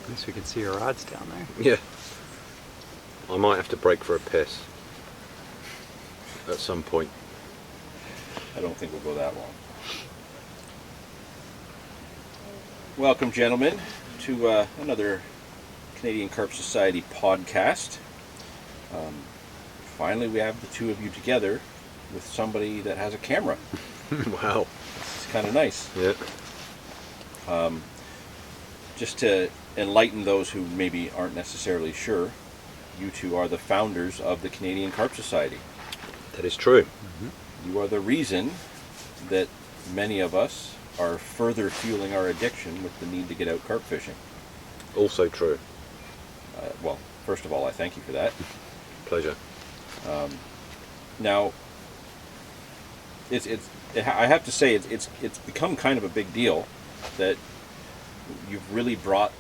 At least we can see your rods down there. Yeah. I might have to break for a piss at some point. I don't think we'll go that long. Welcome, gentlemen, to another Canadian Carp Society podcast. Finally, we have the two of you together with somebody that has a camera. Wow. It's kind of nice. Yeah. Just to enlighten those who maybe aren't necessarily sure, you two are the founders of the Canadian Carp Society. That is true. Mm-hmm. You are the reason that many of us are further fueling our addiction with the need to get out carp fishing. Also true. Well, first of all, I thank you for that. Pleasure. Now, I have to say it's become kind of a big deal that you've really brought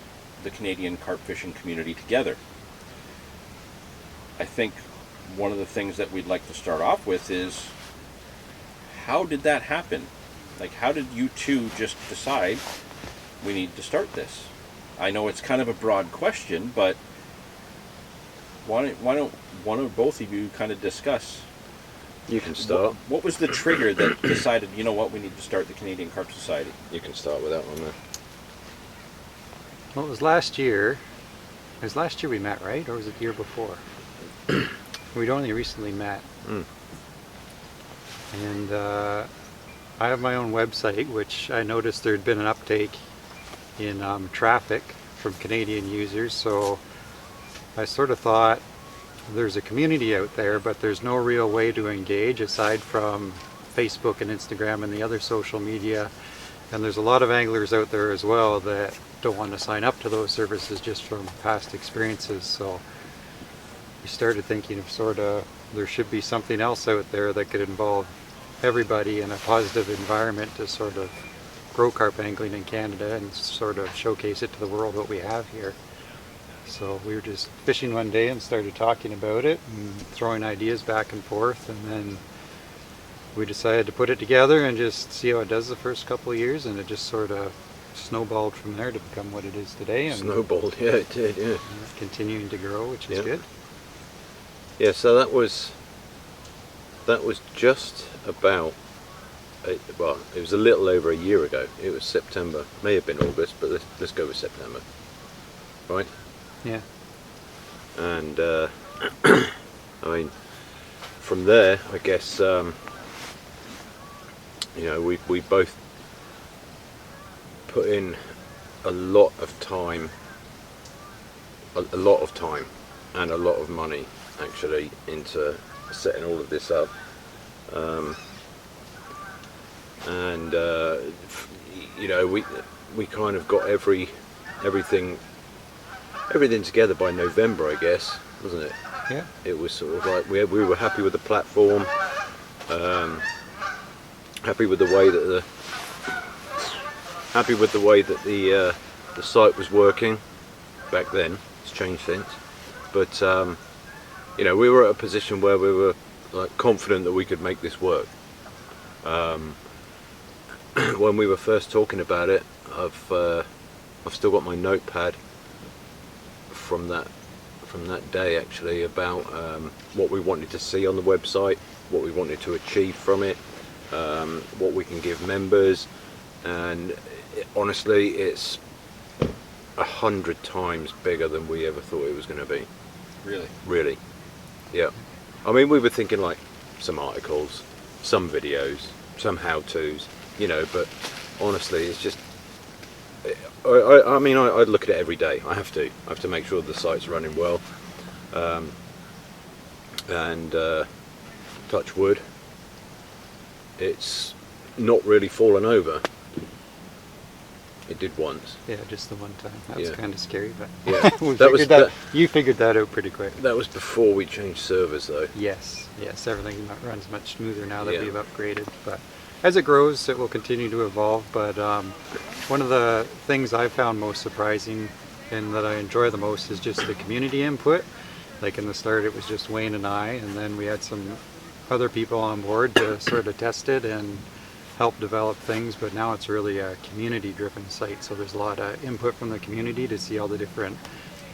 the Canadian carp fishing community together. I think one of the things that we'd like to start off with is, how did that happen? Like, how did you two just decide we need to start this? I know it's kind of a broad question, but why don't one or both of you kind of discuss? You can start. What was the trigger that decided, you know what, we need to start the Canadian Carp Society? You can start with that one then. Well, it was last year. It was last year we met, right? Or was it the year before? We'd only recently met. And I have my own website, which I noticed there'd been an uptake in traffic from Canadian users. So I sort of thought, there's a community out there, but there's no real way to engage aside from Facebook and Instagram and the other social media. And there's a lot of anglers out there as well that don't want to sign up to those services just from past experiences. So we started thinking of there should be something else out there that could involve everybody in a positive environment to sort of grow carp angling in Canada and sort of showcase it to the world what we have here. So we were just fishing one day and started talking about it and throwing ideas back and forth, and then we decided to put it together and just see how it does the first couple of years, and it just sort of snowballed from there to become what it is today. And Snowballed, yeah, it did, yeah. Continuing to grow, which is good. Yeah, so that was just about, it was a little over a year ago. It was September, may have been August, but let's go with September, right? Yeah. And I mean, from there, I guess, we both put in a lot of time and a lot of money actually into setting all of this up. We kind of got everything together by November, I guess, wasn't it? Yeah. It was sort of like we were happy with the platform, happy with the way that the site was working back then. It's changed since, but we were at a position where we were like confident that we could make this work. When we were first talking about it, I've still got my notepad from that day actually about what we wanted to see on the website, what we wanted to achieve from it, what we can give members, and honestly it's 100 times bigger than we ever thought it was going to be. Really, yeah. I mean, we were thinking like some articles, some videos, some how-tos, but honestly it's just, I look at it every day. I have to make sure the site's running well, and touch wood, it's not really fallen over. It did once. Yeah, just the one time. That was kind of scary, but yeah, you figured that out pretty quick. That was before we changed servers, though. Yes, everything runs much smoother now that we've upgraded. But as it grows, it will continue to evolve. But one of the things I found most surprising and that I enjoy the most is just the community input. Like in the start, it was just Wayne and I, and then we had some other people on board to sort of test it, and help develop things, but now it's really a community-driven site. So there's a lot of input from the community to see all the different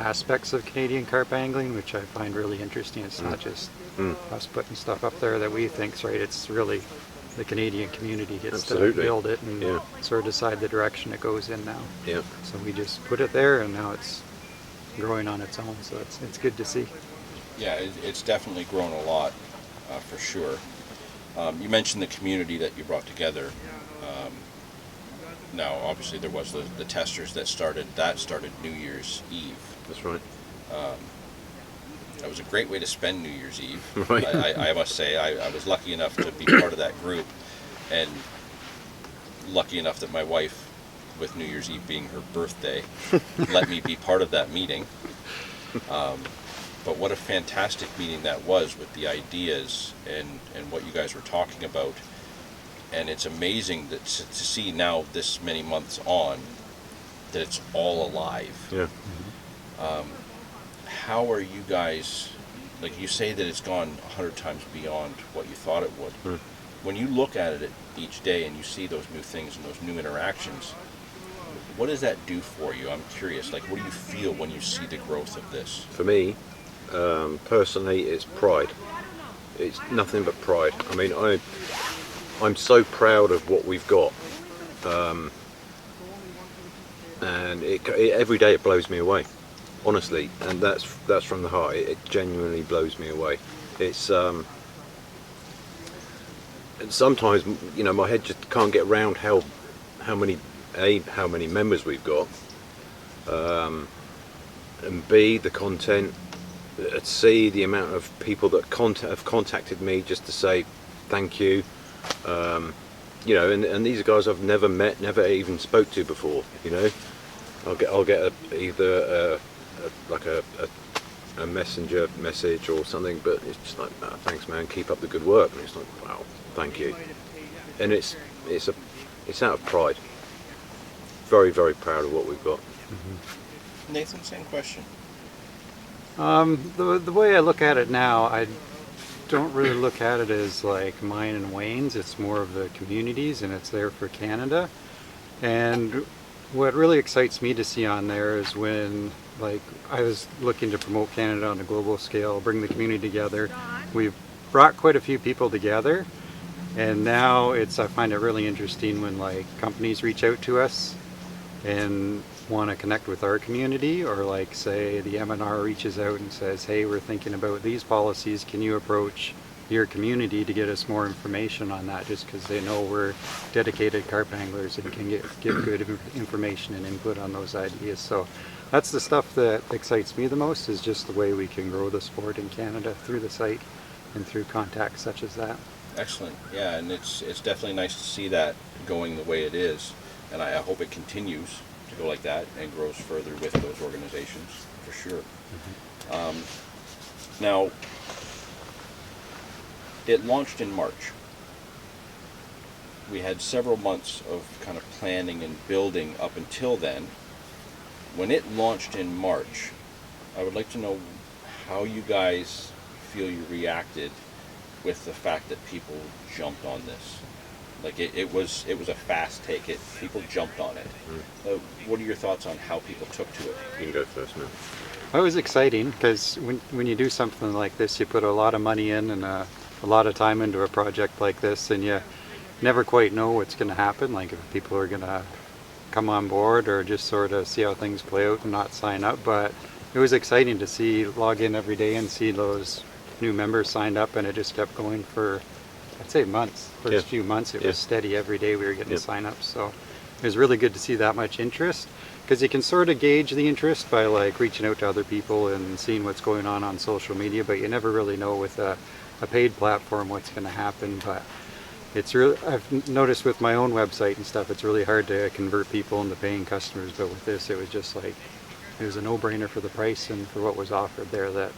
aspects of Canadian carp angling, which I find really interesting. It's not just us putting stuff up there that we think's right. It's really the Canadian community gets Absolutely. to build it and Yeah. sort of decide the direction it goes in now. Yeah. So we just put it there, and now it's growing on its own. So it's good to see. Yeah, it's definitely grown a lot, for sure. You mentioned the community that you brought together. Now, obviously, there was the testers that started New Year's Eve. That's right. That was a great way to spend New Year's Eve. Right. I must say, I was lucky enough to be part of that group, and lucky enough that my wife, with New Year's Eve being her birthday, let me be part of that meeting. But what a fantastic meeting that was, with the ideas and what you guys were talking about. And it's amazing that to see now, this many months on, that it's all alive. Yeah. How are you guys, like you say that it's gone 100 times beyond what you thought it would. When you look at it each day and you see those new things and those new interactions, what does that do for you? I'm curious, like, what do you feel when you see the growth of this? For me, personally, it's pride. It's nothing but pride. I mean, I'm so proud of what we've got, and every day it blows me away, honestly. And that's from the heart. It genuinely blows me away. It's and sometimes, you know, my head just can't get around how many members we've got, and B, the content, C, the amount of people that have contacted me just to say thank you. You know, and these are guys I've never met, never even spoke to before. You know, I'll get either a messenger message or something, but it's just like, oh, thanks man, keep up the good work. And it's like, wow, thank you. And it's out of pride. Very, very proud of what we've got. Nathan, same question. The way I look at it now, I don't really look at it as like mine and Wayne's. It's more of the communities, and it's there for Canada. And what really excites me to see on there is when, like, I was looking to promote Canada on a global scale, bring the community together. We've brought quite a few people together, and now I find it really interesting when, like, companies reach out to us and want to connect with our community, or like, say, the M&R reaches out and says, hey, we're thinking about these policies, can you approach your community to get us more information on that, just because they know we're dedicated carp anglers and can give good information and input on those ideas. So that's the stuff that excites me the most, is just the way we can grow the sport in Canada through the site and through contacts such as that. Excellent. Yeah, and it's definitely nice to see that going the way it is, and I hope it continues to go like that and grows further with those organizations, for sure. Now, it launched in March. We had several months of kind of planning and building up until then. When it launched in March, I would like to know how you guys feel you reacted with the fact that people jumped on this. Like, it was a fast take. People jumped on it. What are your thoughts on how people took to it? You can go first, man. Well, it was exciting because when you do something like this, you put a lot of money in and a lot of time into a project like this, and you never quite know what's going to happen, like if people are going to come on board or just sort of see how things play out and not sign up. But it was exciting to log in every day and see those new members signed up, and it just kept going for, I'd say, months. First few months it was steady. Every day we were getting sign-ups, so it was really good to see that much interest, because you can sort of gauge the interest by, like, reaching out to other people and seeing what's going on social media, but you never really know with a paid platform what's going to happen. But it's really, I've noticed with my own website and stuff, it's really hard to convert people into paying customers, but with this it was just like, it was a no-brainer for the price and for what was offered there, that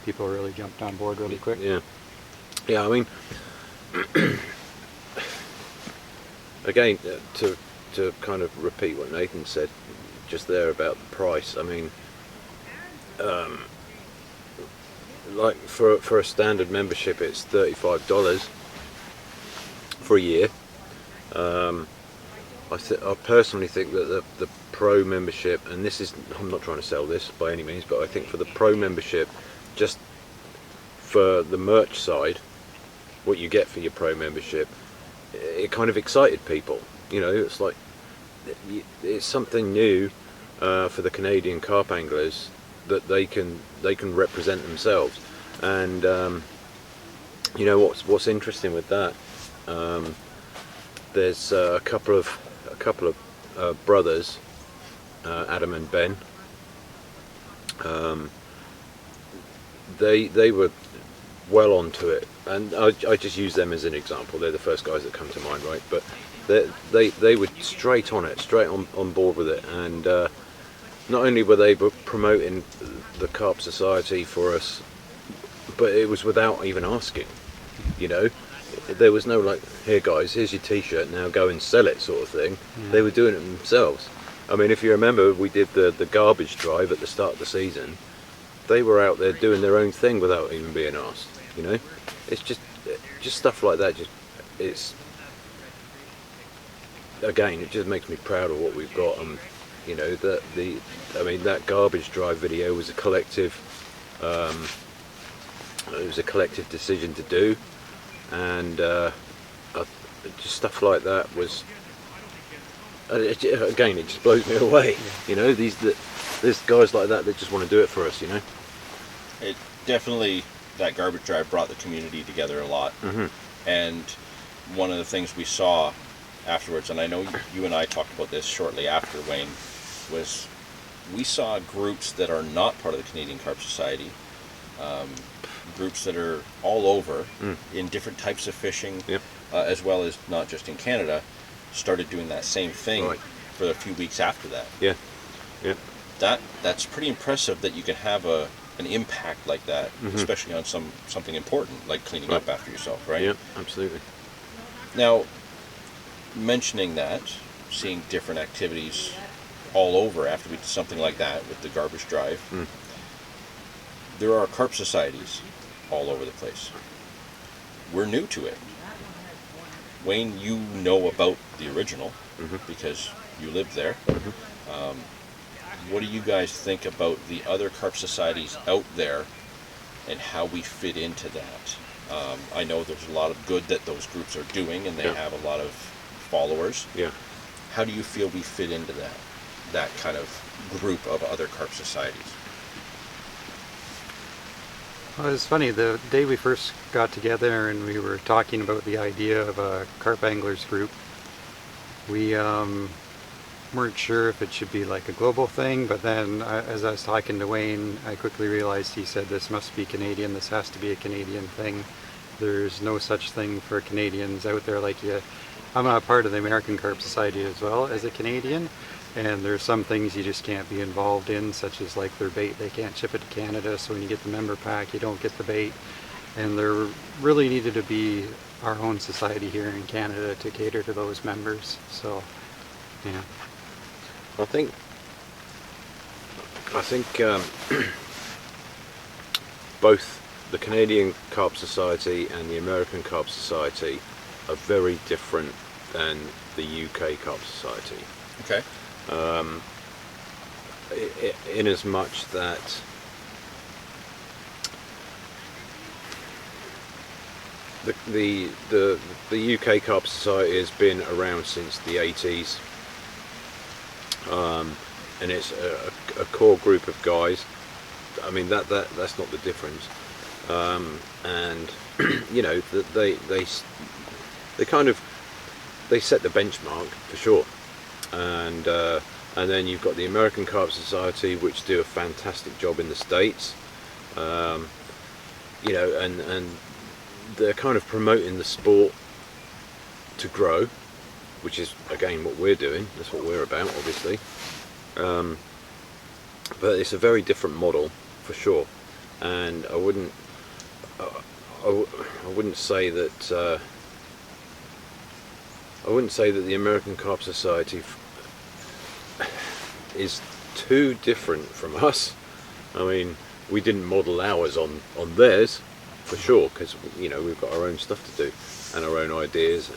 people really jumped on board really quick. I mean, again, to kind of repeat what Nathan said just there about the price, I mean, like for a standard membership it's $35 for a year, I personally think that the pro membership, and I'm not trying to sell this by any means, but I think for the pro membership, just for the merch side, what you get for your pro membership, it kind of excited people. It's like it's something new for the Canadian carp anglers that they can represent themselves. And what's interesting with that, there's a couple of brothers, Adam and Ben. They were well onto it, and I just use them as an example. They're the first guys that come to mind, right? But they were straight on it, straight on board with it, and not only were they promoting the Carp Society for us, but it was without even asking. There was no like, here guys, here's your t-shirt, now go and sell it sort of thing. Yeah. They were doing it themselves. I mean, if you remember, we did the garbage drive at the start of the season. They were out there doing their own thing without even being asked. It's just stuff like that. It's again, it just makes me proud of what we've got. That garbage drive video was a collective. It was a collective decision to do, and just stuff like that was. Again, it just blows me away. There's guys like that just want to do it for us. It definitely, that garbage drive brought the community together a lot. Mm-hmm. And one of the things we saw afterwards, and I know you and I talked about this shortly after, Wayne, was we saw groups that are not part of the Canadian Carp Society, groups that are all over in different types of fishing, Yep. As well as not just in Canada, started doing that same thing Right. for a few weeks after that. Yeah. Yeah. That's pretty impressive that you can have an impact like that, especially on something important like cleaning up after yourself, right? Yeah. Absolutely. Now, mentioning that, seeing different activities all over after we did something like that with the garbage drive, there are carp societies all over the place. We're new to it. Wayne, you know about the original because you lived there. What do you guys think about the other carp societies out there and how we fit into that? I know there's a lot of good that those groups are doing, and they have a lot of followers. Yeah. How do you feel we fit into that kind of group of other carp societies? Well, it's funny, the day we first got together and we were talking about the idea of a carp anglers group, we weren't sure if it should be like a global thing, but then as I was talking to Wayne, I quickly realized he said this must be Canadian, this has to be a Canadian thing. There's no such thing for Canadians out there like you. I'm a part of the American Carp Society as well as a Canadian, and there's some things you just can't be involved in, such as like their bait, they can't ship it to Canada, so when you get the member pack you don't get the bait, and there really needed to be our own society here in Canada to cater to those members. So yeah. I think both the Canadian Carp Society and the American Carp Society are very different than the UK Carp Society. Okay. In as much that the UK Carp Society has been around since the 80s. And it's a core group of guys. I mean that's not the difference. And they set the benchmark for sure. And then you've got the American Carp Society, which do a fantastic job in the States. And they're kind of promoting the sport to grow, which is again what we're doing. That's what we're about, obviously. But it's a very different model for sure, and I wouldn't say that the American Carp Society is too different from us. I mean, we didn't model ours on theirs for sure, because we've got our own stuff to do and our own ideas.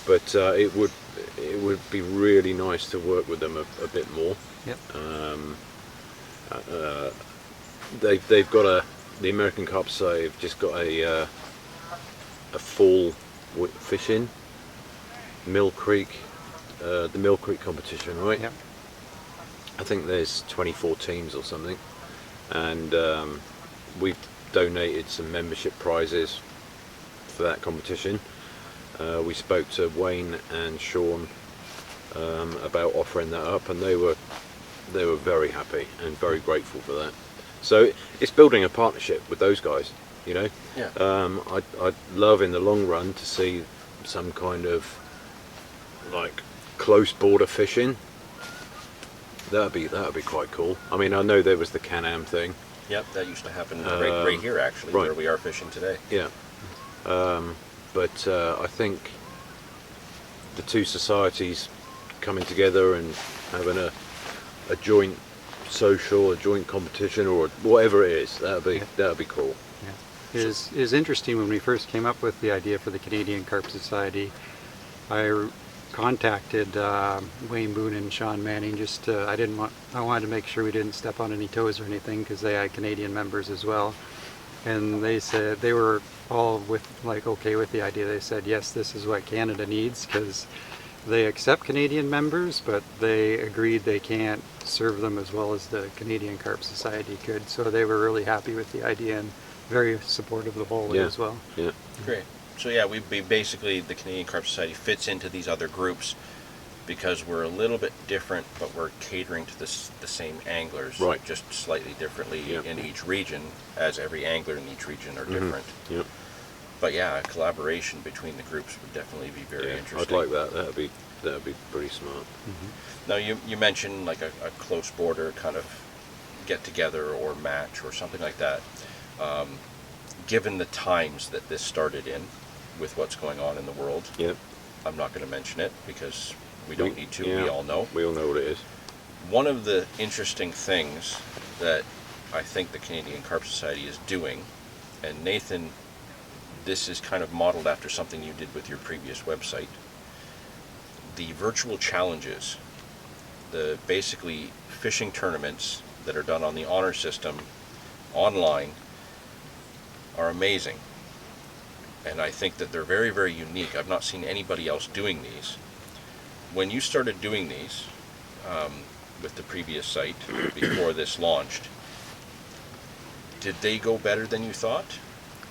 but it would be really nice to work with them a bit more. Yep. They've got the American Carp Society have just got a fall fishing Mill Creek, the Mill Creek competition, right? Yep. I think there's 24 teams or something, and we've donated some membership prizes for that competition. We spoke to Wayne and Sean about offering that up, and they were very happy and very grateful for that. So it's building a partnership with those guys, you know. Yeah. I'd love in the long run to see some kind of like close border fishing. That'd be quite cool. I mean, I know there was the Can-Am thing. Yep, that used to happen right here, actually, right. where we are fishing today. Yeah. But I think the two societies coming together and having a joint social, a joint competition, or whatever it is, that'd be cool. Yeah. It is interesting. When we first came up with the idea for the Canadian Carp Society, I contacted Wayne Boone and Sean Manning. I wanted to make sure we didn't step on any toes or anything, because they had Canadian members as well. And they said they were all okay with the idea. They said, yes, this is what Canada needs, because they accept Canadian members, but they agreed they can't serve them as well as the Canadian Carp Society could. So they were really happy with the idea and very supportive of the whole way as well. Yeah. Great. So yeah, we basically, the Canadian Carp Society fits into these other groups because we're a little bit different, but we're catering to the same anglers, right? Just slightly differently in each region, as every angler in each region are different. Yep. But yeah, a collaboration between the groups would definitely be very interesting. I'd like that. That'd be pretty smart. Mm-hmm. Now you mentioned like a close border kind of get together or match or something like that. Given the times that this started in, with what's going on in the world, I'm not going to mention it because we don't need to. We all know. We all know what it is. One of the interesting things that I think the Canadian Carp Society is doing, and Nathan, this is kind of modeled after something you did with your previous website, the virtual challenges, the basically fishing tournaments that are done on the honor system online are amazing. And I think that they're very, very unique. I've not seen anybody else doing these. When you started doing these with the previous site before this launched, did they go better than you thought?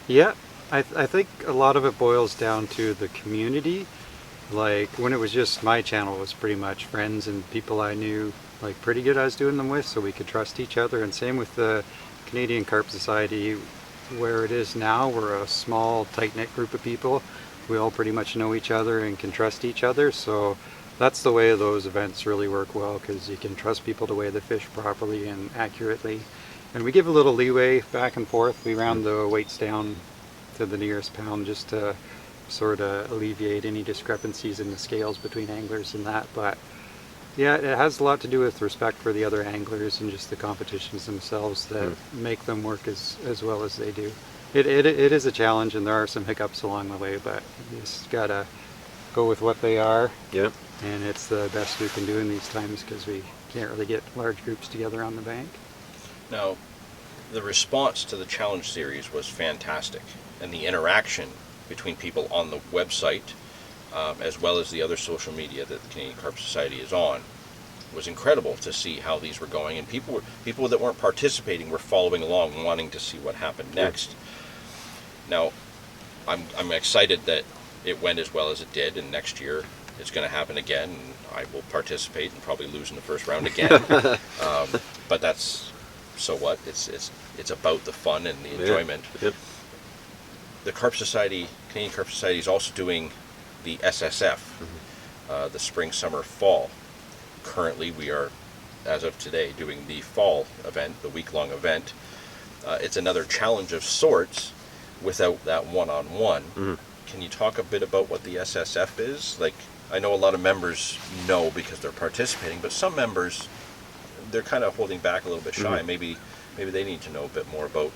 Yeah, I think a lot of it boils down to the community. Like when it was just my channel, it was pretty much friends and people I knew like pretty good I was doing them with, so we could trust each other. And same with the Canadian Carp Society. Where it is now, we're a small, tight-knit group of people. We all pretty much know each other and can trust each other, so that's the way those events really work well, because you can trust people to weigh the fish properly and accurately. And we give a little leeway back and forth. We round the weights down to the nearest pound just to sort of alleviate any discrepancies in the scales between anglers and that. But yeah, it has a lot to do with respect for the other anglers and just the competitions themselves that make them work as well as they do. It is a challenge, and there are some hiccups along the way, but you just gotta go with what they are. Yeah. And it's the best we can do in these times because we can't really get large groups together on the bank. Now, the response to the challenge series was fantastic, and the interaction between people on the website as well as the other social media that the Canadian Carp Society is on was incredible to see how these were going, and people that weren't participating were following along, wanting to see what happened next. Now, I'm excited that it went as well as it did, and next year it's going to happen again, and I will participate and probably lose in the first round again. But that's so what? It's about the fun and the enjoyment. Yep. The Carp Society, Canadian Carp Society, is also doing the SSF, the spring, summer, fall. Currently, we are, as of today, doing the fall event, the week-long event. It's another challenge of sorts without that one-on-one. Can you talk a bit about what the SSF is? Like, I know a lot of members know because they're participating, but some members, they're kind of holding back a little bit shy. Maybe they need to know a bit more about.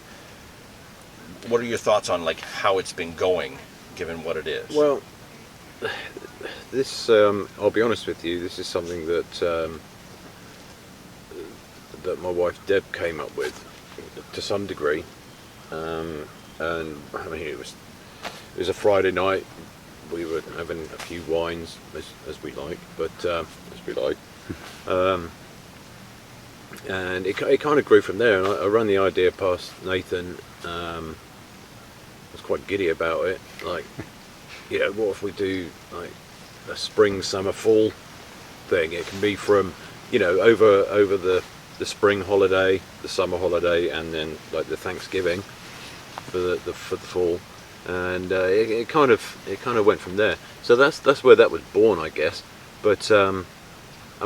What are your thoughts on like how it's been going, given what it is? Well, this, I'll be honest with you, this is something that that my wife Deb came up with to some degree, and I mean it was a Friday night. We were having a few wines as we like, and it kind of grew from there. And I ran the idea past Nathan. I was quite giddy about it. Like, what if we do like a spring, summer, fall thing? It can be from over the spring holiday, the summer holiday, and then like the Thanksgiving for the fall. And it kind of went from there. So that's where that was born, I guess. But I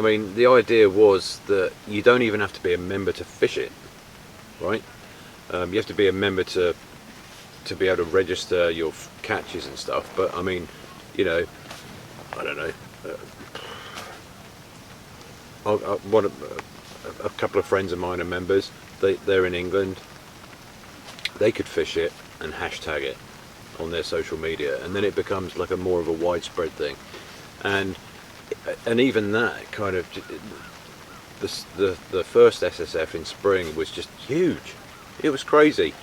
mean, the idea was that you don't even have to be a member to fish it, right? You have to be a member to be able to register your catches and stuff. But I mean, I don't know. A couple of friends of mine are members. They're in England. They could fish it and hashtag it on their social media, and then it becomes like a more of a widespread thing, and even that kind of the first SSF in spring was just huge. It was crazy.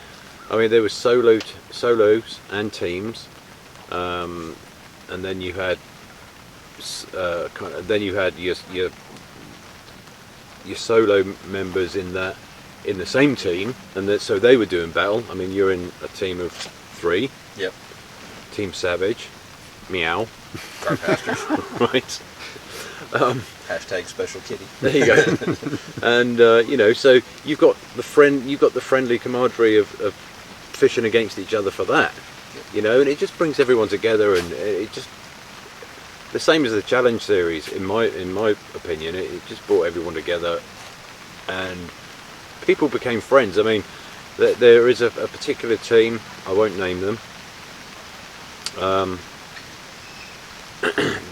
I mean, there was solos and teams, and then you had your solo members in the same team, and so they were doing battle. I mean, you're in a team of 3. Yep. Team Savage, meow. Carp Pastors. Right. Hashtag special kitty. There you go. And so you've got the friendly camaraderie of fishing against each other for that. And it just brings everyone together, and it just the same as the challenge series in my opinion. It just brought everyone together, and people became friends. I mean, there is a particular team, I won't name them.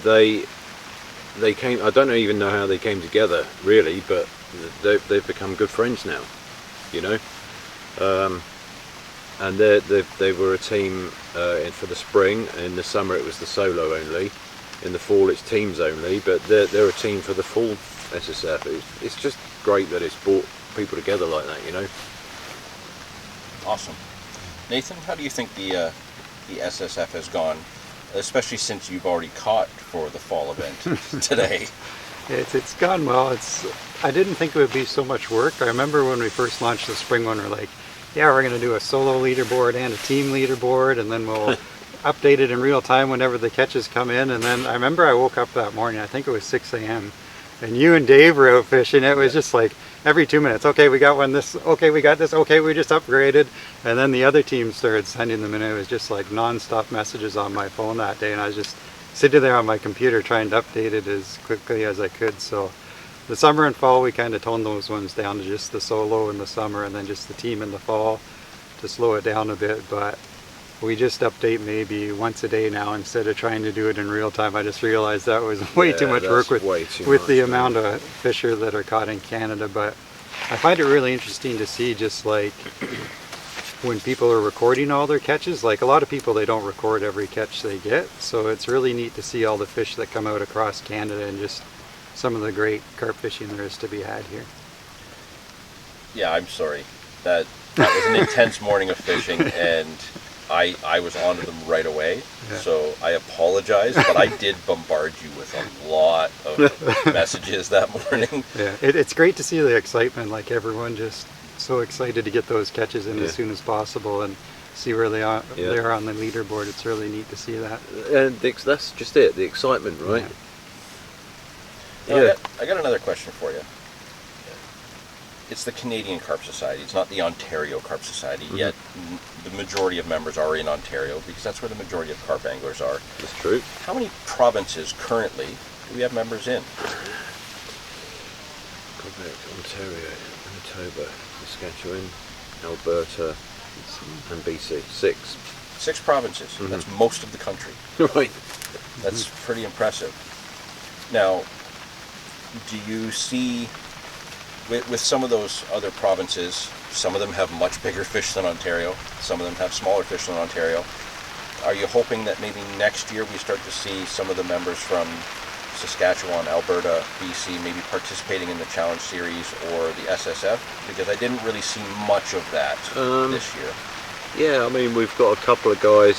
They came. I don't even know how they came together, really, but they've become good friends now. And they were a team for the spring. In the summer, it was the solo only. In the fall, it's teams only. But they're a team for the fall SSF. It's just great that it's brought people together like that. Awesome. Nathan, how do you think the SSF has gone, especially since you've already caught for the fall event today? It's gone well. I didn't think it would be so much work. I remember when we first launched the spring one, we're like, yeah, we're going to do a solo leaderboard and a team leaderboard, and then we'll update it in real time whenever the catches come in. And then I remember I woke up that morning, I think it was 6 a.m., and you and Dave were out fishing. It was just like every 2 minutes, okay, we got one, this, okay, we got this, okay, we just upgraded. And then the other team started sending them, and it was just like non-stop messages on my phone that day, and I was just sitting there on my computer trying to update it as quickly as I could. So the summer and fall, we kind of toned those ones down to just the solo in the summer and then just the team in the fall to slow it down a bit. But we just update maybe once a day now instead of trying to do it in real time. I just realized that was way too much work with the amount of fish that are caught in Canada. But I find it really interesting to see just like when people are recording all their catches. Like a lot of people, they don't record every catch they get. So it's really neat to see all the fish that come out across Canada and just some of the great carp fishing there is to be had here. Yeah, I'm sorry. That was an intense morning of fishing, and I was on to them right away. Yeah. So I apologize, but I did bombard you with a lot of messages that morning. Yeah, it's great to see the excitement, like everyone just so excited to get those catches in as soon as possible and see where they are there on the leaderboard. It's really neat to see that. And that's just it, the excitement, right? Yeah. I got another question for you. It's the Canadian Carp Society. It's not the Ontario Carp Society, yet the majority of members are in Ontario because that's where the majority of carp anglers are. That's true. How many provinces currently do we have members in? Quebec, Ontario, Manitoba, Saskatchewan, Alberta, and BC. 6. 6 provinces. Mm-hmm. That's most of the country. Right. That's pretty impressive. Now, do you see, with some of those other provinces, some of them have much bigger fish than Ontario, some of them have smaller fish than Ontario. Are you hoping that maybe next year we start to see some of the members from Saskatchewan, Alberta, BC maybe participating in the Challenge Series or the SSF? Because I didn't really see much of that this year. Yeah, I mean, we've got a couple of guys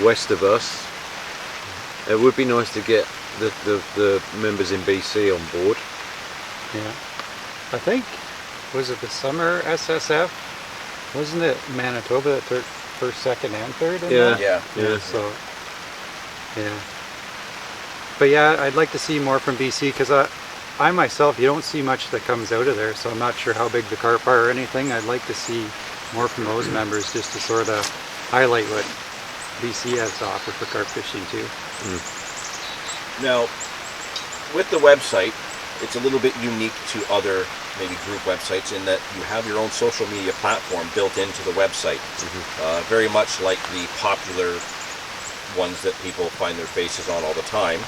west of us. It would be nice to get the members in BC on board. Yeah. I think, was it the summer SSF? Wasn't it Manitoba that took first, second, and third in Yeah. that? Yeah. So, yeah. But yeah, I'd like to see more from BC because I myself, you don't see much that comes out of there, so I'm not sure how big the carp are or anything. I'd like to see more from those members just to sort of highlight what BC has to offer for carp fishing too. Now, with the website, it's a little bit unique to other maybe group websites in that you have your own social media platform built into the website. Very much like the popular ones that people find their faces on all the time.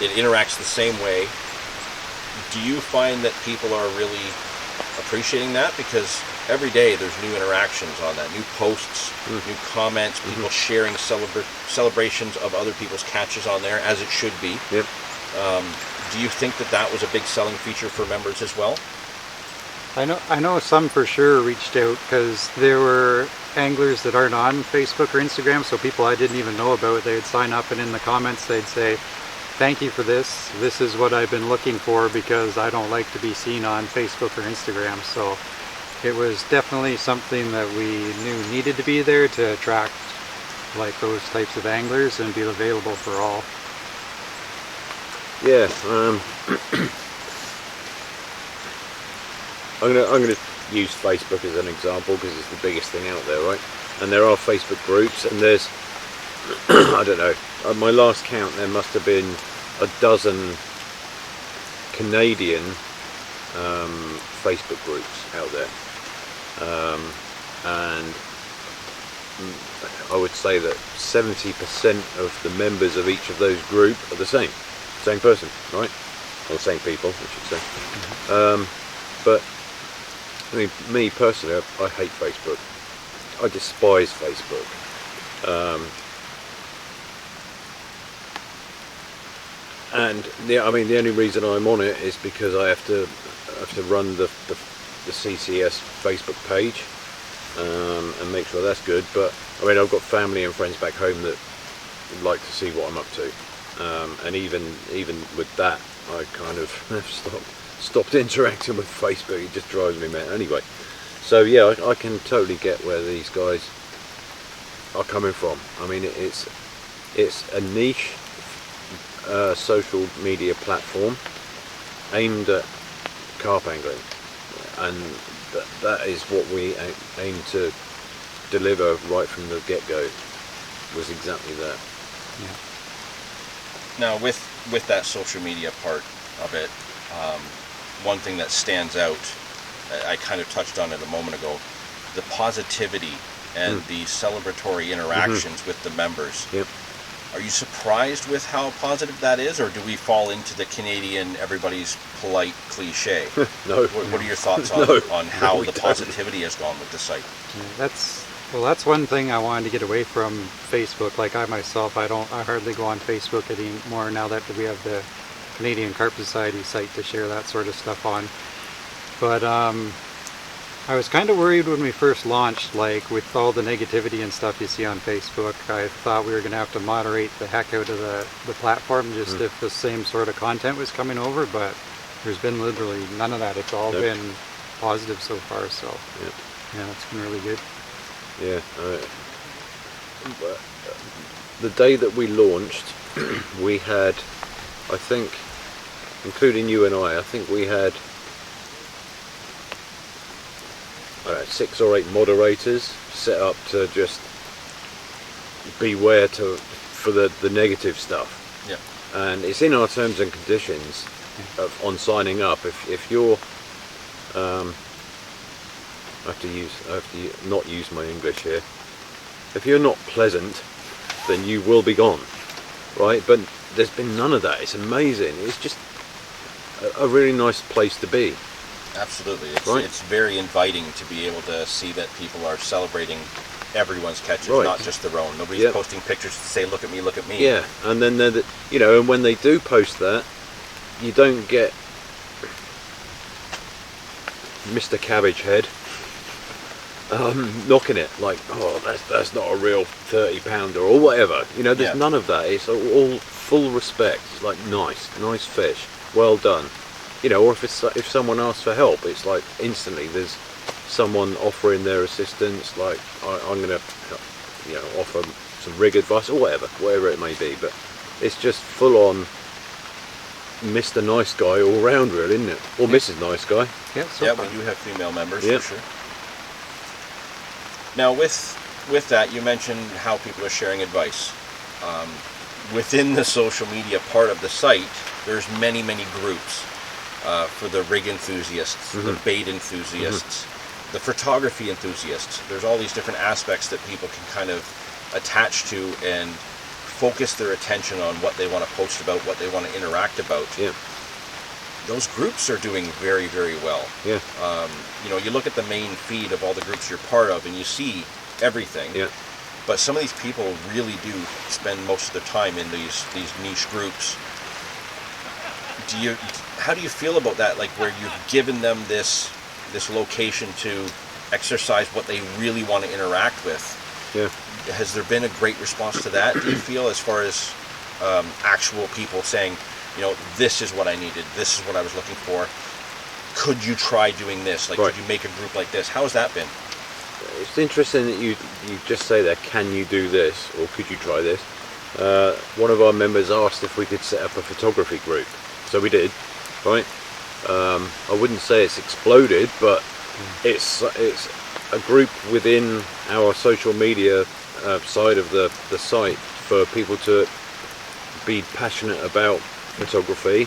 It interacts the same way. Do you find that people are really appreciating that? Because every day there's new interactions on that, new posts, new comments, people sharing celebrations of other people's catches on there, as it should be. Yep. Do you think that that was a big selling feature for members as well? I know some for sure reached out because there were anglers that aren't on Facebook or Instagram, so people I didn't even know about, they'd sign up and in the comments they'd say, "Thank you for this. This is what I've been looking for because I don't like to be seen on Facebook or Instagram." So it was definitely something that we knew needed to be there to attract like those types of anglers and be available for all. Yeah, I'm gonna use Facebook as an example because it's the biggest thing out there, right? And there are Facebook groups, and there's I don't know. At my last count, there must have been a dozen Canadian Facebook groups out there, and I would say that 70% of the members of each of those groups are the same person, right? Or same people, I should say. But I mean, me personally, I hate Facebook. I despise Facebook. And the only reason I'm on it is because I have to run the CCS Facebook page and make sure that's good. But I mean, I've got family and friends back home that like to see what I'm up to. And even with that, I kind of have stopped interacting with Facebook. It just drives me mad. Anyway, so yeah, I can totally get where these guys are coming from. I mean, it's a niche social media platform aimed at carp angling, and that is what we aim to deliver right from the get-go. Was exactly that. Yeah. Now, with that social media part of it, one thing that stands out, I kind of touched on it a moment ago, the positivity and the celebratory interactions with the members. Yep. Are you surprised with how positive that is, or do we fall into the Canadian everybody's polite cliche? No. What are your thoughts on, on how the positivity has gone with the site? Yeah, that's one thing I wanted to get away from Facebook. Like I myself, I hardly go on Facebook anymore now that we have the Canadian Carp Society site to share that sort of stuff on. But I was kind of worried when we first launched, like with all the negativity and stuff you see on Facebook. I thought we were going to have to moderate the heck out of the platform just if the same sort of content was coming over, but there's been literally none of that. It's all been positive so far, so yeah, it's been really good. Yeah. The day that we launched, we had, I think, including you and I think we had 6 or 8 moderators set up to just beware for the negative stuff. Yeah. And it's in our terms and conditions on signing up. If you're I have to not use my English here. If you're not pleasant, then you will be gone, right? But there's been none of that. It's amazing. It's just a really nice place to be. Absolutely. Right. It's very inviting to be able to see that people are celebrating everyone's catches, Right. not just their own. Nobody's Yep. posting pictures to say, look at me, look at me. Yeah, and then and when they do post that, you don't get Mr. Cabbage Head knocking it like, oh, that's not a real 30-pounder or whatever. There's Yeah. none of that. It's all full respect. It's like nice fish, well done. Or if someone asks for help, it's like instantly there's someone offering their assistance. Like I'm going to, offer some rig advice or whatever it may be. But it's just full on Mr. Nice Guy all round, really, isn't it? Or Mrs. Nice Guy. Yeah, so Yeah, far. we do have female members Yep. for sure. Now, with that, you mentioned how people are sharing advice. Within the social media part of the site, there's many groups for the rig enthusiasts, the bait enthusiasts, the photography enthusiasts. There's all these different aspects that people can kind of attach to and focus their attention on what they want to post about, what they want to interact about. Yeah. Those groups are doing very, very well. Yeah. You look at the main feed of all the groups you're part of and you see everything. Yeah. But some of these people really do spend most of their time in these niche groups. How do you feel about that? Like where you've given them this location to exercise what they really want to interact with. Yeah. Has there been a great response to that, do you feel, as far as actual people saying, this is what I needed, this is what I was looking for, could you try doing this? Like, Right. could you make a group like this? How has that been? It's interesting that you just say that, can you do this, or could you try this? One of our members asked if we could set up a photography group, so we did, right? I wouldn't say it's exploded, but it's a group within our social media side of the site for people to be passionate about photography.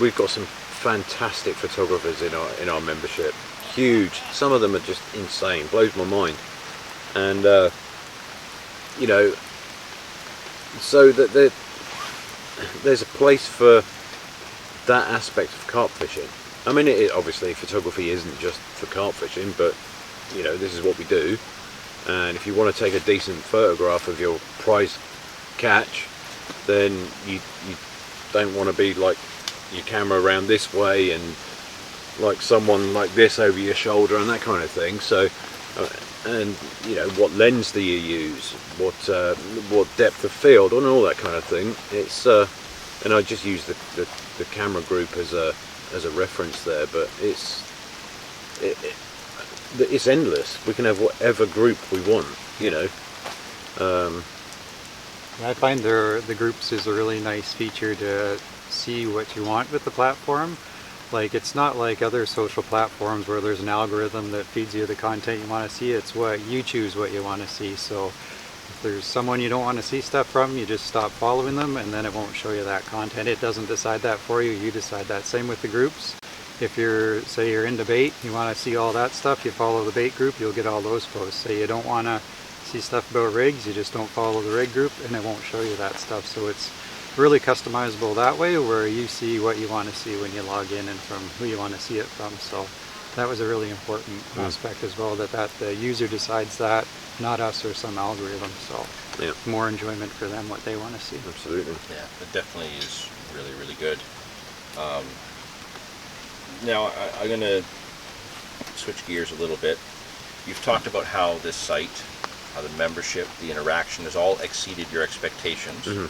We've got some fantastic photographers in our membership. Huge. Some of them are just insane. Blows my mind. And so that there's a place for that aspect of carp fishing. Obviously photography isn't just for carp fishing, but this is what we do. And if you want to take a decent photograph of your prize catch, then you don't want to be like your camera around this way and like someone like this over your shoulder and that kind of thing. So what lens do you use, what depth of field and all that kind of thing. It's and I just use the camera group as a reference there, but it's endless. We can have whatever group we want, I find the groups is a really nice feature to see what you want with the platform. Like, it's not like other social platforms where there's an algorithm that feeds you the content you want to see. It's what you choose what you want to see. So if there's someone you don't want to see stuff from, you just stop following them and then it won't show you that content. It doesn't decide that for you. You decide that. Same with the groups. If say you're into bait, you want to see all that stuff, you follow the bait group, you'll get all those posts. Say you don't want to see stuff about rigs, you just don't follow the rig group and it won't show you that stuff. So it's really customizable that way, where you see what you want to see when you log in and from who you want to see it from. So that was a really important aspect as well, that the user decides that, not us or some algorithm. So Yeah. more enjoyment for them, what they want to see. Absolutely. Yeah, it definitely is really, really good. Now, I'm going to switch gears a little bit. You've talked about how this site, how the membership, the interaction has all exceeded your expectations. Mm-hmm.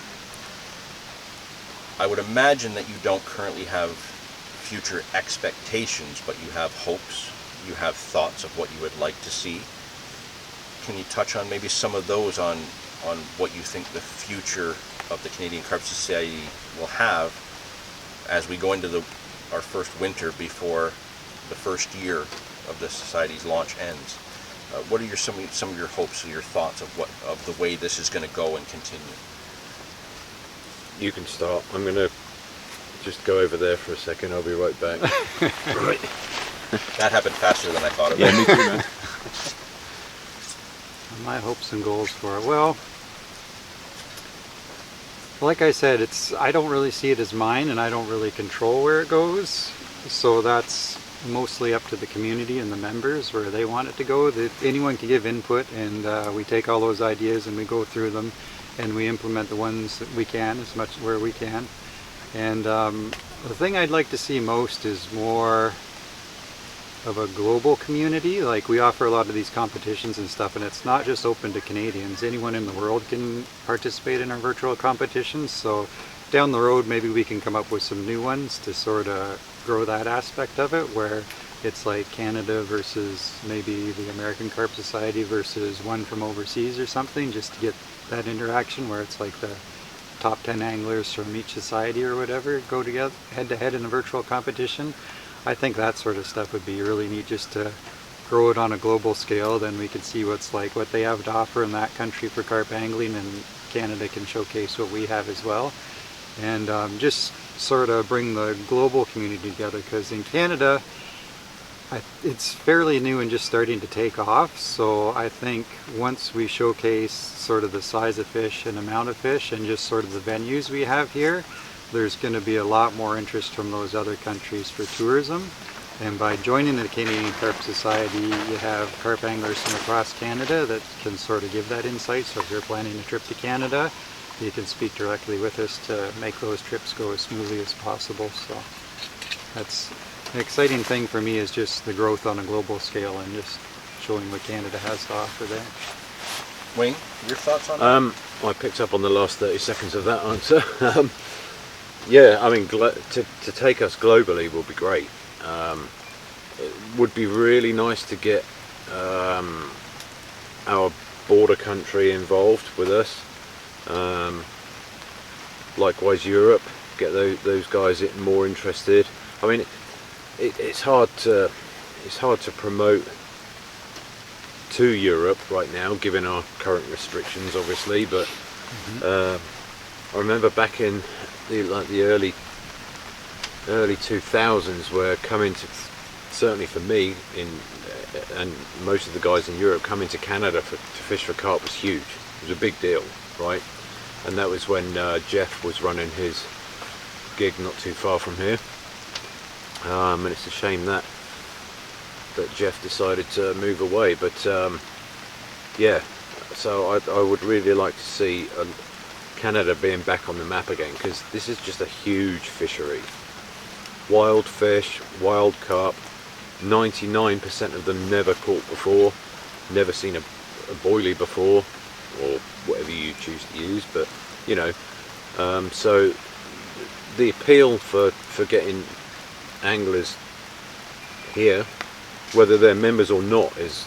I would imagine that you don't currently have future expectations, but you have hopes, you have thoughts of what you would like to see. Can you touch on maybe some of those on what you think the future of the Canadian Carp Society will have as we go into our first winter before the first year of the Society's launch ends? What are some of your hopes or your thoughts of the way this is going to go and continue? You can start. I'm going to just go over there for a second. I'll be right back. Right. That happened faster than I thought it would. Yeah, me too, man. My hopes and goals for it. Well, Like I said, I don't really see it as mine, and I don't really control where it goes. So that's mostly up to the community and the members where they want it to go. Anyone can give input, and we take all those ideas and we go through them, and we implement the ones that we can as much where we can. And the thing I'd like to see most is more of a global community. Like, we offer a lot of these competitions and stuff, and it's not just open to Canadians. Anyone in the world can participate in our virtual competitions. So down the road, maybe we can come up with some new ones to sort of grow that aspect of it, where it's like Canada versus maybe the American Carp Society versus one from overseas or something, just to get that interaction where it's like the top 10 anglers from each society or whatever go together head to head in a virtual competition. I think that sort of stuff would be really neat, just to grow it on a global scale. Then we could see what they have to offer in that country for carp angling, and Canada can showcase what we have as well. And just sort of bring the global community together, because in Canada, it's fairly new and just starting to take off. So I think once we showcase sort of the size of fish and amount of fish and just sort of the venues we have here, there's going to be a lot more interest from those other countries for tourism. And by joining the Canadian Carp Society, you have carp anglers from across Canada that can sort of give that insight. So if you're planning a trip to Canada, you can speak directly with us to make those trips go as smoothly as possible. So that's an exciting thing for me, is just the growth on a global scale and just showing what Canada has to offer there. Wayne, your thoughts on that? I picked up on the last 30 seconds of that answer. Yeah, I mean, to take us globally will be great. It would be really nice to get our border country involved with us. Likewise, Europe, get those guys more interested. I mean, it's hard to promote to Europe right now, given our current restrictions, obviously. But I remember back in the early 2000s, where coming to, certainly for me, and most of the guys in Europe, coming to Canada to fish for carp was huge. It was a big deal, right? And that was when Jeff was running his gig not too far from here. And it's a shame that Jeff decided to move away. But yeah, so I would really like to see Canada being back on the map again, because this is just a huge fishery. Wild fish, wild carp, 99% of them never caught before, never seen a boilie before, or whatever you choose to use. But you know, so the appeal for getting anglers here, whether they're members or not, is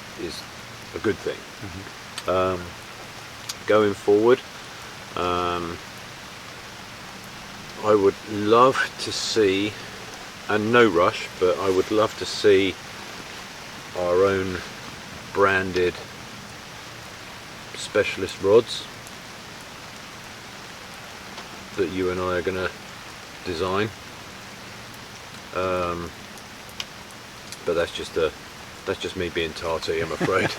a good thing. Going forward, I would love to see, and no rush, but I would love to see our own branded specialist rods that you and I are going to design. But that's just me being tarty, I'm afraid.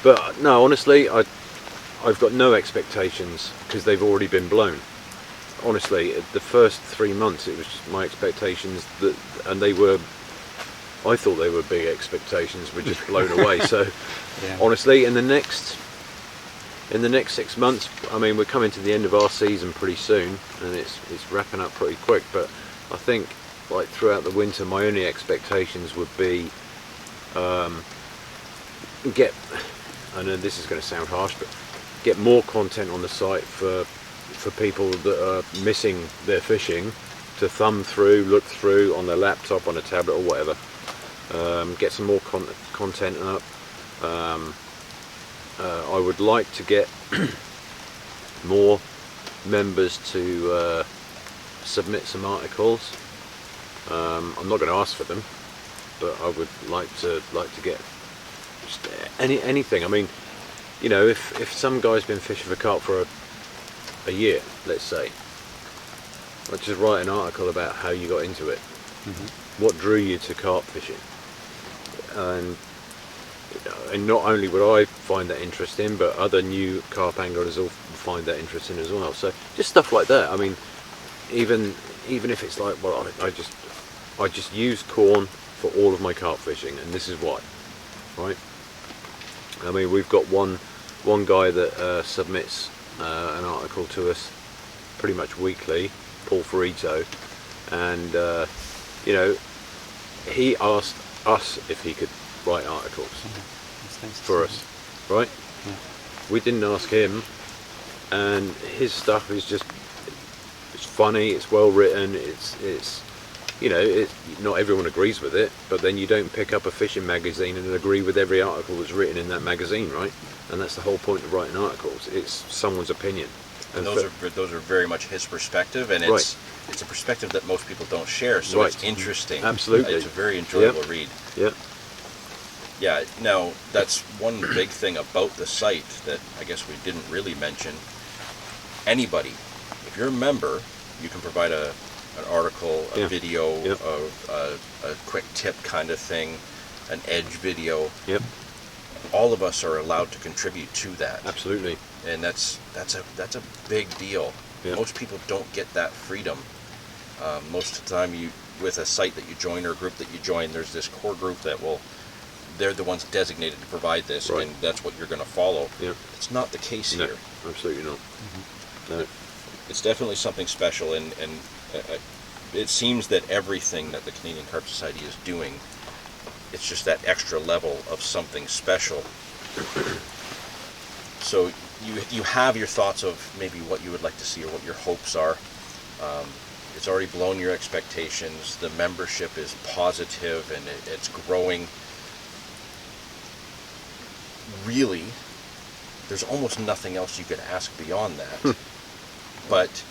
But no, honestly, I've got no expectations, because they've already been blown. Honestly, the first 3 months, it was just my expectations that, and I thought they were big expectations, were just blown away. So Yeah. honestly, in the next 6 months, I mean, we're coming to the end of our season pretty soon, and it's wrapping up pretty quick. But I think, like, throughout the winter, my only expectations would be I know this is going to sound harsh, but get more content on the site for people that are missing their fishing to thumb through, look through on their laptop, on a tablet or whatever. Get some more content up. I would like to get more members to submit some articles. I'm not going to ask for them, but I would like to get just anything. I mean, you know, if some guy's been fishing for carp for a year, let's say, I'd just write an article about how you got into it. What drew you to carp fishing, and and not only would I find that interesting, but other new carp anglers will find that interesting as well. So just stuff like that. I mean, even if it's like, well, I just use corn for all of my carp fishing, and this is why, right? I mean, we've got one guy that submits an article to us pretty much weekly, Paul Ferrito, and you know, he asked us if he could write articles That's nice to for see. us, right? Yeah. We didn't ask him, and his stuff is just, it's funny, it's well written, it's you know, not everyone agrees with it, but then you don't pick up a fishing magazine and agree with every article that's written in that magazine, right? And that's the whole point of writing articles. It's someone's opinion. And those are very much his perspective, and it's a perspective that most people don't share. So it's interesting. Absolutely, it's a very enjoyable read. Yeah. Yeah. Now that's one big thing about the site that I guess we didn't really mention. Anybody, if you're a member, you can provide an article, a video, a quick tip kind of thing, an edge video. Yep. All of us are allowed to contribute to that. Absolutely. And that's a big deal. Yep. Most people don't get that freedom. Most of the time, with a site that you join or a group that you join, there's this core group they're the ones designated to provide this, Right. and that's what you're going to follow. Yep. It's not the case No, here. absolutely not. No. It's definitely something special, and it seems that everything that the Canadian Carp Society is doing, it's just that extra level of something special. So you have your thoughts of maybe what you would like to see or what your hopes are. It's already blown your expectations. The membership is positive and it's growing. Really, there's almost nothing else you could ask beyond that. But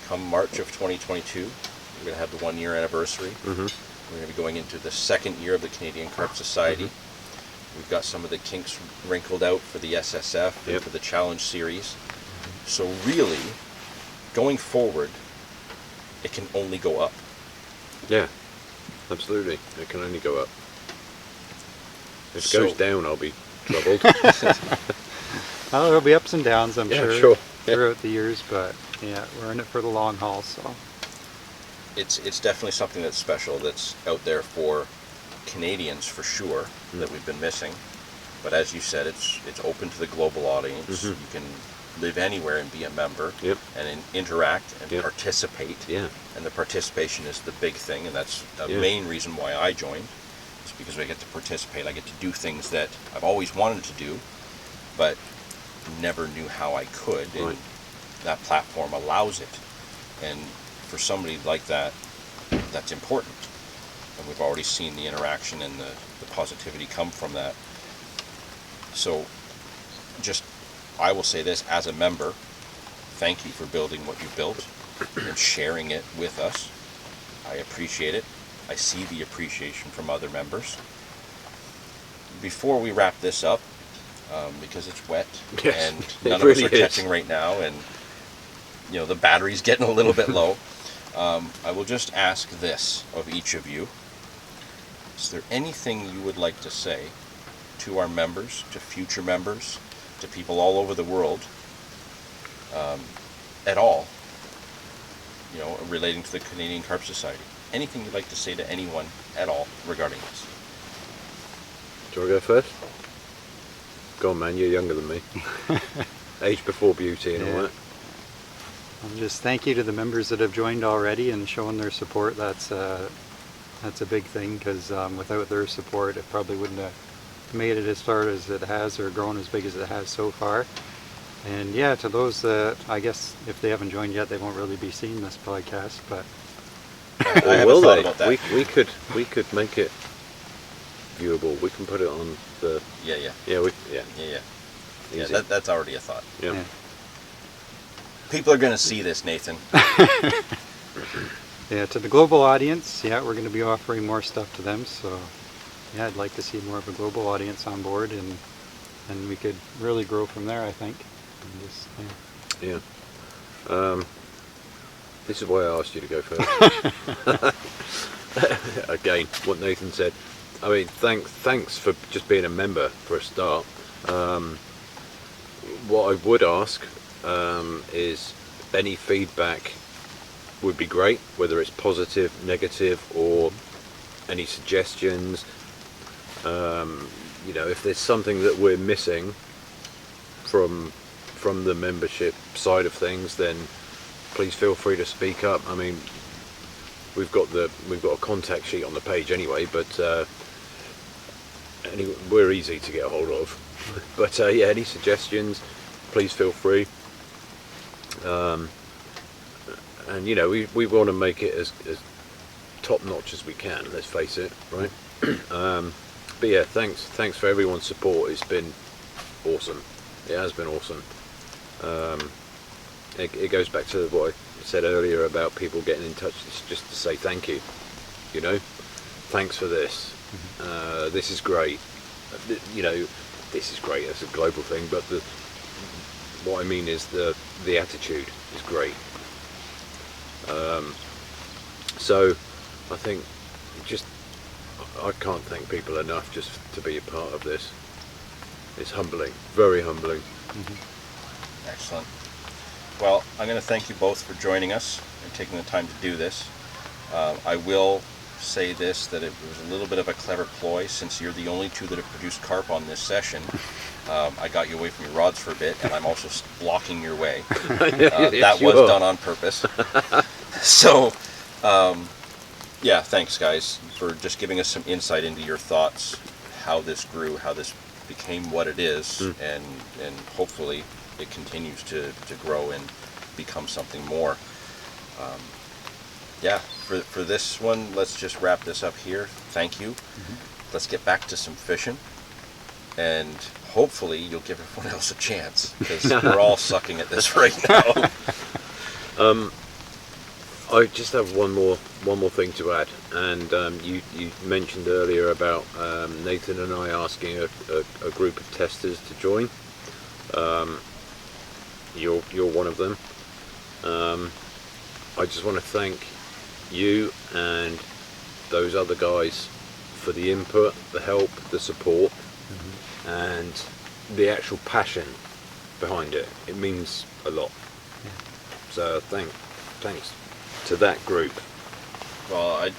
come March of 2022, we're going to have the 1 year anniversary. Mm-hmm. We're going to be going into the second year of the Canadian Carp Society. Mm-hmm. We've got some of the kinks wrinkled out for the SSF and for the Challenge Series. So really, going forward, it can only go up. Yeah, absolutely. It can only go up. If it So- goes down, I'll be troubled. Well, there'll be ups and downs, I'm Yeah, sure, sure. Yeah. throughout the years, but yeah, we're in it for the long haul, so. It's definitely something that's special, that's out there for Canadians for sure, that we've been missing. But as you said, it's open to the global audience. You can live anywhere and be a member and interact and participate. Yeah. And the participation is the big thing, and that's the main reason why I joined. It's because I get to participate. I get to do things that I've always wanted to do, but never knew how I could. And that platform allows it. And for somebody like that, that's important. And we've already seen the interaction and the positivity come from that. So I will say this, as a member, thank you for building what you built and sharing it with us. I appreciate it. I see the appreciation from other members. Before we wrap this up, because it's wet and none of us are catching right now, and the battery's getting a little bit low, I will just ask this of each of you. Is there anything you would like to say to our members, to future members, to people all over the world, at all, relating to the Canadian Carp Society? Anything you'd like to say to anyone at all regarding this? Do you want to go first? Go on, man, you're younger than me. Age before beauty and all that. Just thank you to the members that have joined already and shown their support. That's a big thing, because without their support, it probably wouldn't have made it as far as it has or grown as big as it has so far. And yeah, to those that, I guess if they haven't joined yet, they won't really be seeing this podcast, but I haven't thought about that. We could make it viewable. We can put it on the Yeah. Easy. That's already a thought. Yeah. People are going to see this, Nathan. Yeah, to the global audience, we're going to be offering more stuff to them. So yeah, I'd like to see more of a global audience on board, and we could really grow from there, I think. And just, This is why I asked you to go first. Again, what Nathan said. I mean, thanks for just being a member for a start. What I would ask is any feedback would be great, whether it's positive, negative, or any suggestions. If there's something that we're missing from the membership side of things, then please feel free to speak up. I mean, we've got a contact sheet on the page anyway, but we're easy to get a hold of. But any suggestions, please feel free. And we want to make it as top notch as we can. Let's face it, right? But yeah, thanks for everyone's support. It's been awesome. It has been awesome. It goes back to what I said earlier about people getting in touch just to say thank you. Thanks for this. This is great. This is great. It's a global thing, but what I mean is the attitude is great. So I think I can't thank people enough just to be a part of this. It's humbling, very humbling. Mm-hmm. Excellent. Well, I'm going to thank you both for joining us and taking the time to do this. I will say this, that it was a little bit of a clever ploy, since you're the only two that have produced carp on this session. I got you away from your rods for a bit, and I'm also blocking your way. That was done on purpose. So, thanks guys for just giving us some insight into your thoughts, how this grew, how this became what it is, and hopefully it continues to grow and become something more. For this one, let's just wrap this up here. Thank you. Let's get back to some fishing, and hopefully you'll give everyone else a chance, because we're all sucking at this right now. I just have one more thing to add, and you mentioned earlier about Nathan and I asking a group of testers to join. You're one of them. I just want to thank you and those other guys for the input, the help, the support, and the actual passion behind it. It means a lot. So thanks to that group. Well,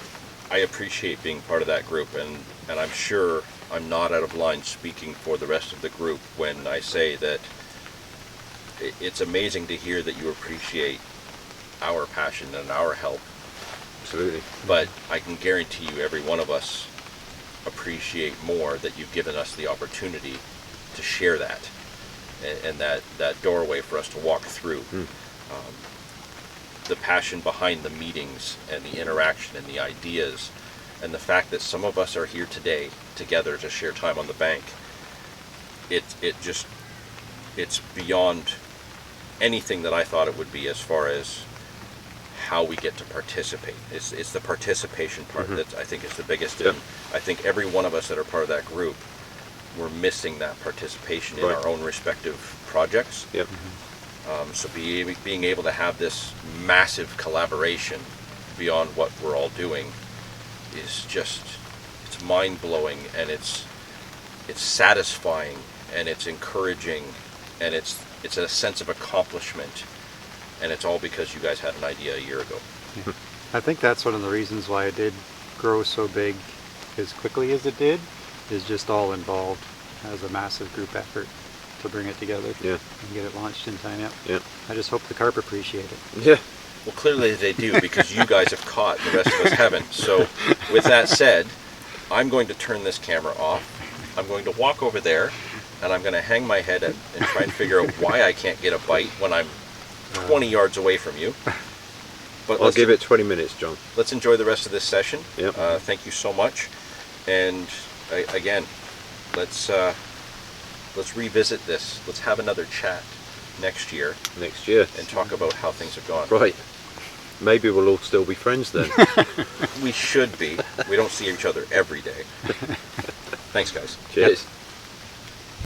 I appreciate being part of that group, and I'm sure I'm not out of line speaking for the rest of the group when I say that it's amazing to hear that you appreciate our passion and our help. Absolutely. But I can guarantee you every one of us appreciate more that you've given us the opportunity to share that, and that doorway for us to walk through. The passion behind the meetings and the interaction and the ideas, and the fact that some of us are here today together to share time on the bank. It's beyond anything that I thought it would be, as far as how we get to participate. It's the participation part that I think is the biggest. Yep. And I think every one of us that are part of that group, we're missing that participation in our own respective projects. Yep. So being able to have this massive collaboration beyond what we're all doing is just, it's mind-blowing, and it's satisfying, and it's encouraging, and it's a sense of accomplishment, and it's all because you guys had an idea a year ago. I think that's one of the reasons why it did grow so big as quickly as it did, is just all involved as a massive group effort to bring it together and get it launched in time. I just hope the carp appreciate it. Well, clearly they do, because you guys have caught and the rest of us haven't. So with that said, I'm going to turn this camera off. I'm going to walk over there, and I'm going to hang my head and try and figure out why I can't get a bite when I'm 20 yards away from you. But I'll give it 20 minutes, John. Let's enjoy the rest of this session. Yep. Thank you so much. And again, let's revisit this. Let's have another chat next year. And talk about how things have gone. Right. Maybe we'll all still be friends then. We should be. We don't see each other every day. Thanks, guys. Cheers. Yep.